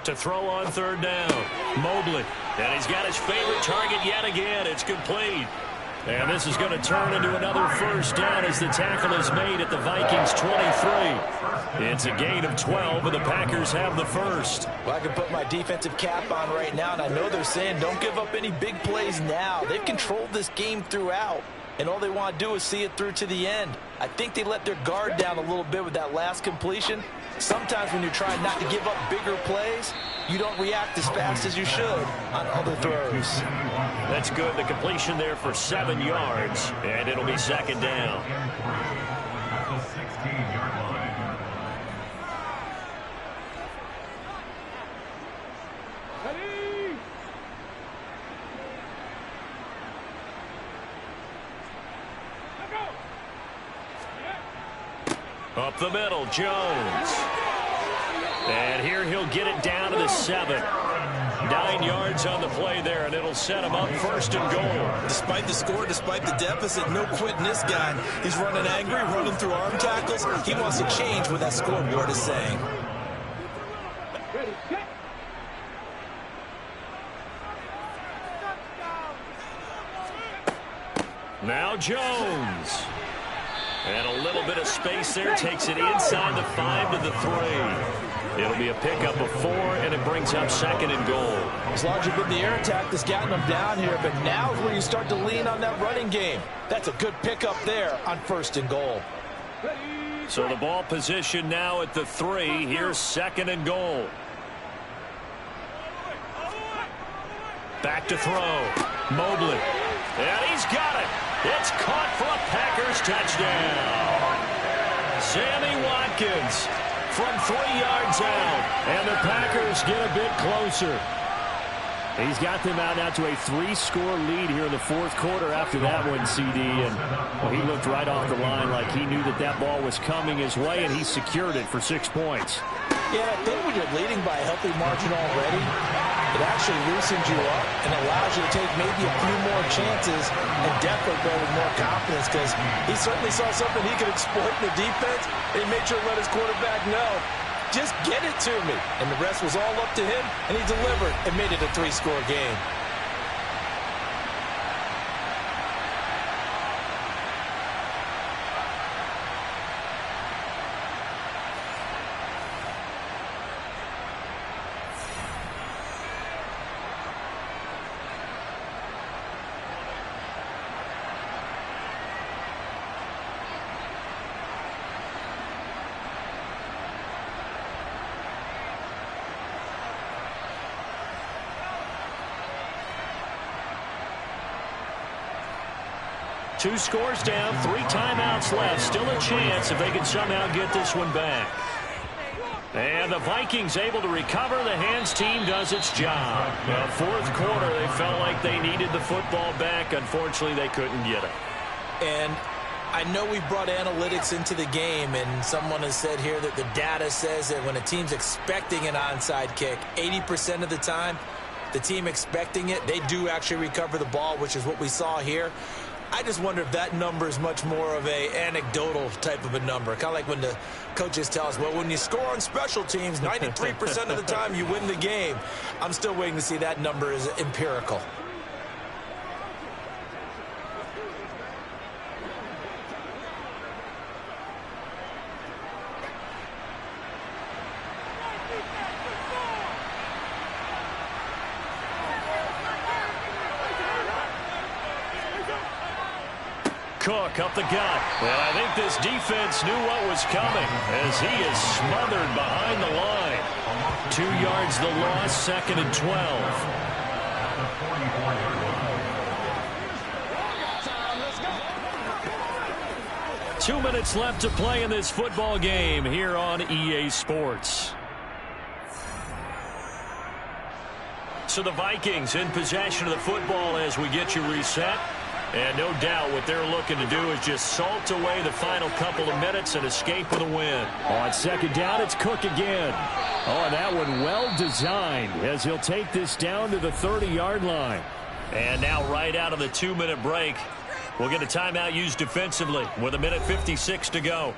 To throw on 3rd down. Mobley. And he's got his favorite target yet again. It's complete. And this is going to turn into another 1st down as the tackle is made at the Vikings 23. It's a gain of 12, and the Packers have the 1st. Well, I can put my defensive cap on right now, and I know they're saying don't give up any big plays now. They've controlled this game throughout, and all they want to do is see it through to the end. I think they let their guard down a little bit with that last completion. Sometimes when you're trying not to give up bigger plays, you don't react as fast as you should on other throws. That's good. The completion there for 7 yards, and it'll be second down. At the 16-yard line. Up the middle, Jones. And here he'll get it down to the 7. 9 yards on the play there, and it'll set him up first and goal. Despite the score, despite the deficit, no quitting this guy. He's running angry, running through arm tackles. He wants to change what that scoreboard is saying. Now Jones. And a little bit of space there. Takes it inside the 5 to the 3. It'll be a pickup of 4, and it brings up second and goal. It's largely been the air attack that's gotten them down here, but now is where you start to lean on that running game. That's a good pickup there on first and goal. So the ball position now at the 3. Here's second and goal. Back to throw. Mobley. And he's got it. It's caught for a Packers touchdown. Sammy Watkins from 3 yards out. And the Packers get a bit closer. He's got them out now to a 3-score lead here in the fourth quarter after that one, CD. And well, he looked right off the line like he knew that that ball was coming his way, and he secured it for 6 points. Yeah, I think when you're leading by a healthy margin already, it actually loosens you up and allows you to take maybe a few more chances and definitely go with more confidence, because he certainly saw something he could exploit in the defense, and he made sure to let his quarterback know, just get it to me. And the rest was all up to him, and he delivered and made it a 3-score game. Two scores down, 3 timeouts left. Still a chance if they can somehow get this one back. And the Vikings able to recover. The hands team does its job. Fourth quarter, they felt like they needed the football back. Unfortunately, they couldn't get it. And I know we brought analytics into the game, and someone has said here that the data says that when a team's expecting an onside kick, 80% of the time, the team expecting it, they do actually recover the ball, which is what we saw here. I just wonder if that number is much more of a anecdotal type of a number. Kind of like when the coaches tell us, well, when you score on special teams, 93% of the time you win the game. I'm still waiting to see that number is empirical. Cook up the gut. Well, I think this defense knew what was coming as he is smothered behind the line. 2 yards the loss, second and 12. 2 minutes left to play in this football game here on EA Sports. So the Vikings in possession of the football as we get you reset. And no doubt what they're looking to do is just salt away the final couple of minutes and escape with a win. On second down, it's Cook again. Oh, and that one well designed as he'll take this down to the 30-yard line. And now right out of the 2-minute break, we'll get a timeout used defensively with 1:56 to go.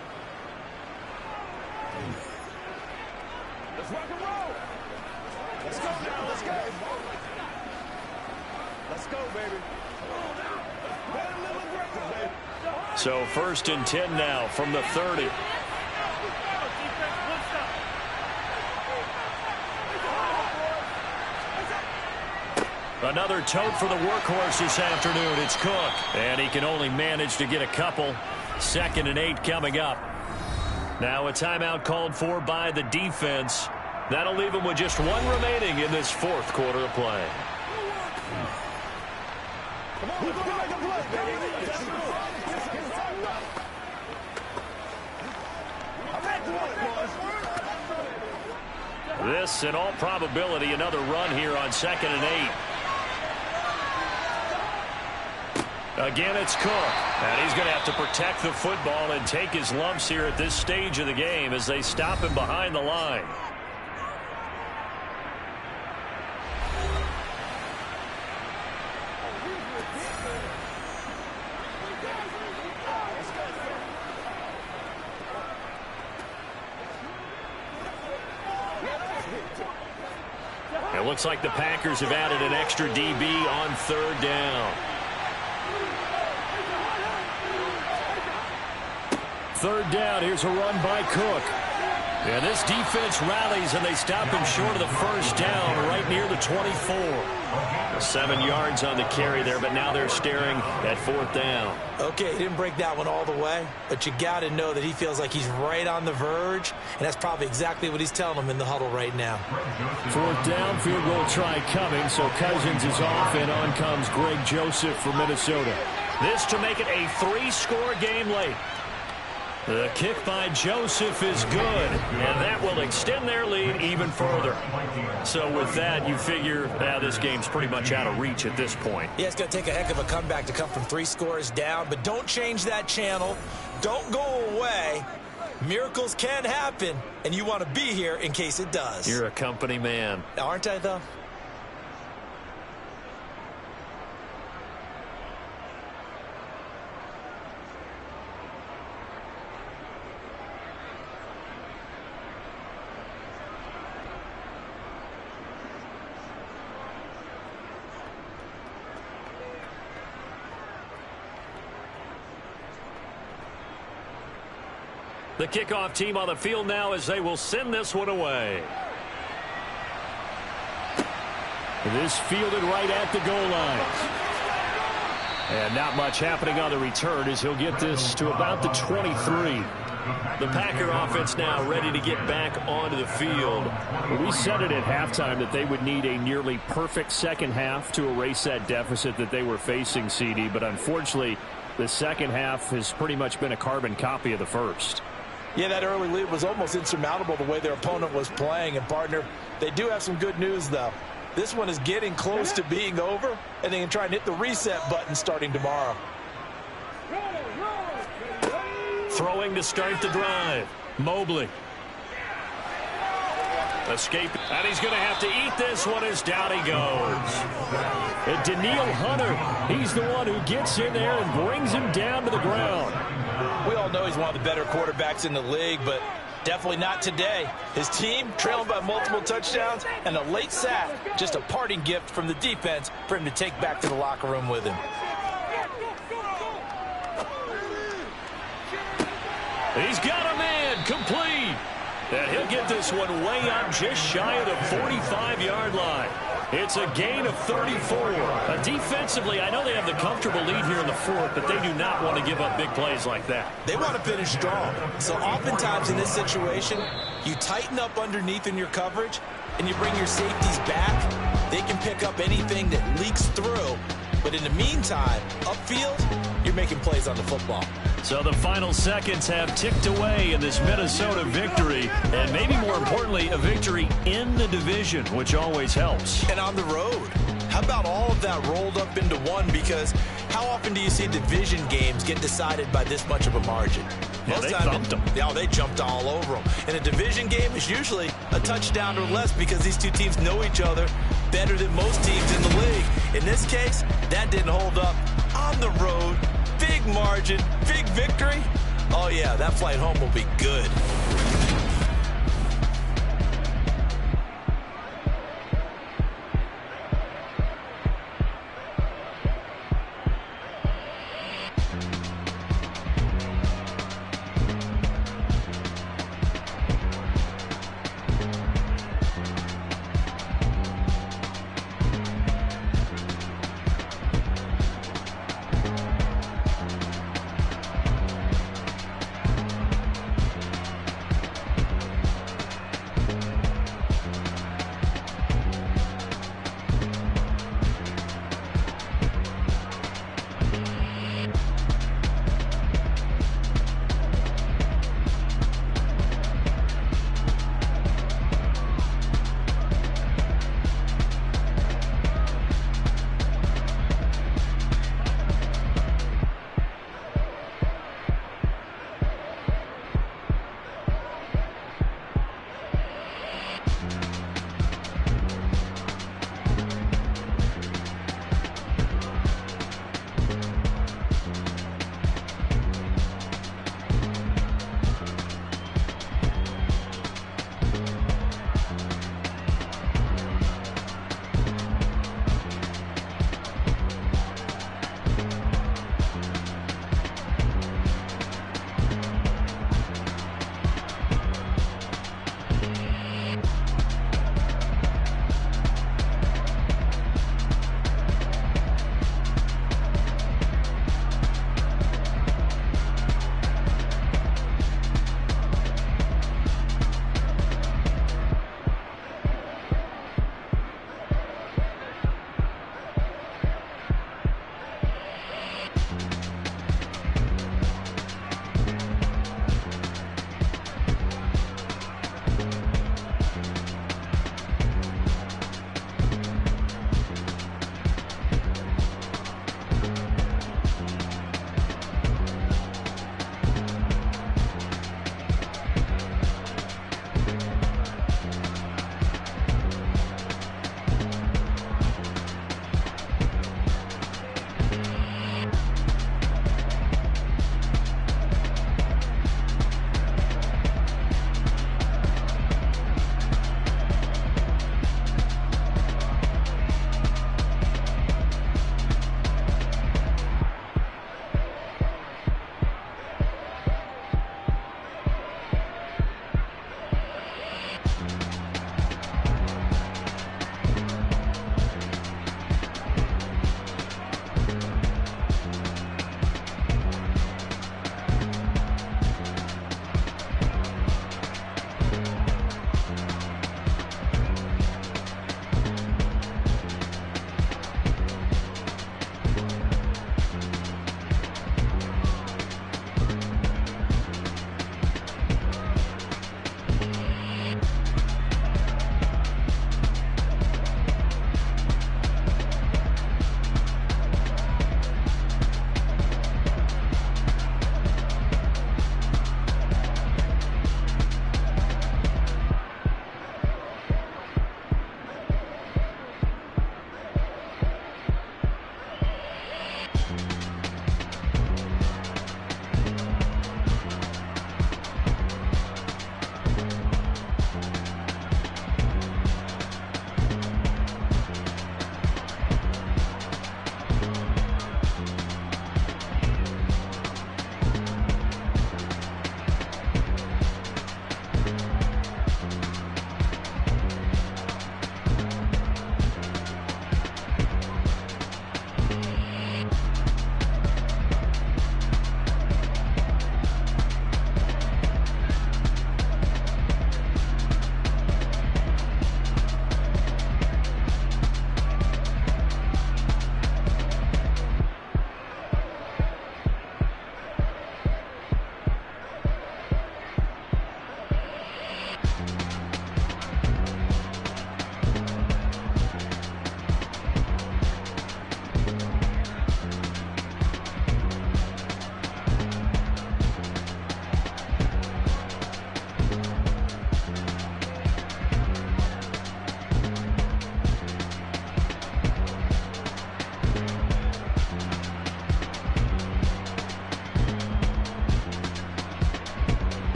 Let's rock and roll. Let's go now. Let's go. Let's go, baby. So first and 10 now from the 30. Another tote for the workhorse this afternoon. It's Cook. And he can only manage to get a couple. 2nd and 8 coming up. Now a timeout called for by the defense. That'll leave them with just one remaining in this fourth quarter of play. This, in all probability, another run here on 2nd and 8. Again, it's Cook. And he's going to have to protect the football and take his lumps here at this stage of the game as they stop him behind the line. It looks like the Packers have added an extra DB on 3rd down. 3rd down, here's a run by Cook. And this defense rallies, and they stop him short of the 1st down, right near the 24. 7 yards on the carry there, but now they're staring at 4th down. Okay, he didn't break that one all the way, but you got to know that he feels like he's right on the verge, and that's probably exactly what he's telling them in the huddle right now. 4th down, field goal try coming, so Cousins is off, and on comes Greg Joseph for Minnesota. This to make it a 3-score game late. The kick by Joseph is good, and that will extend their lead even further. So with that, you figure this game's pretty much out of reach at this point. Yeah, it's going to take a heck of a comeback to come from 3 scores down, but don't change that channel. Don't go away. Miracles can happen, and you want to be here in case it does. You're a company man. Aren't I, though? The kickoff team on the field now as they will send this one away. This fielded right at the goal line. And not much happening on the return as he'll get this to about the 23. The Packer offense now ready to get back onto the field. We said it at halftime that they would need a nearly perfect second half to erase that deficit that they were facing, CD. But unfortunately, the second half has pretty much been a carbon copy of the first. Yeah, that early lead was almost insurmountable the way their opponent was playing. And, partner, they do have some good news, though. This one is getting close to being over, and they can try and hit the reset button starting tomorrow. Throwing to start the drive. Mobley. Escape. And he's going to have to eat this one as down he goes. And Daniil Hunter, he's the one who gets in there and brings him down to the ground. We all know he's one of the better quarterbacks in the league, but definitely not today. His team trailing by multiple touchdowns, and a late sack, just a parting gift from the defense for him to take back to the locker room with him. He's got a man complete. And he'll get this one way up just shy of the 45-yard line. It's a gain of 34. Defensively, I know they have the comfortable lead here in the fourth, but they do not want to give up big plays like that. They want to finish strong. So oftentimes in this situation, you tighten up underneath in your coverage, and you bring your safeties back. They can pick up anything that leaks through. But in the meantime, upfield, you're making plays on the football. So the final seconds have ticked away in this Minnesota victory, and maybe more importantly, a victory in the division, which always helps. And on the road. How about all of that rolled up into one? Because how often do you see division games get decided by this much of a margin? Yeah, they thumped them. Yeah, they jumped all over them. And a division game is usually a touchdown or less because these two teams know each other better than most teams in the league. In this case, that didn't hold up. On the road, big margin, big victory. Oh, yeah, that flight home will be good.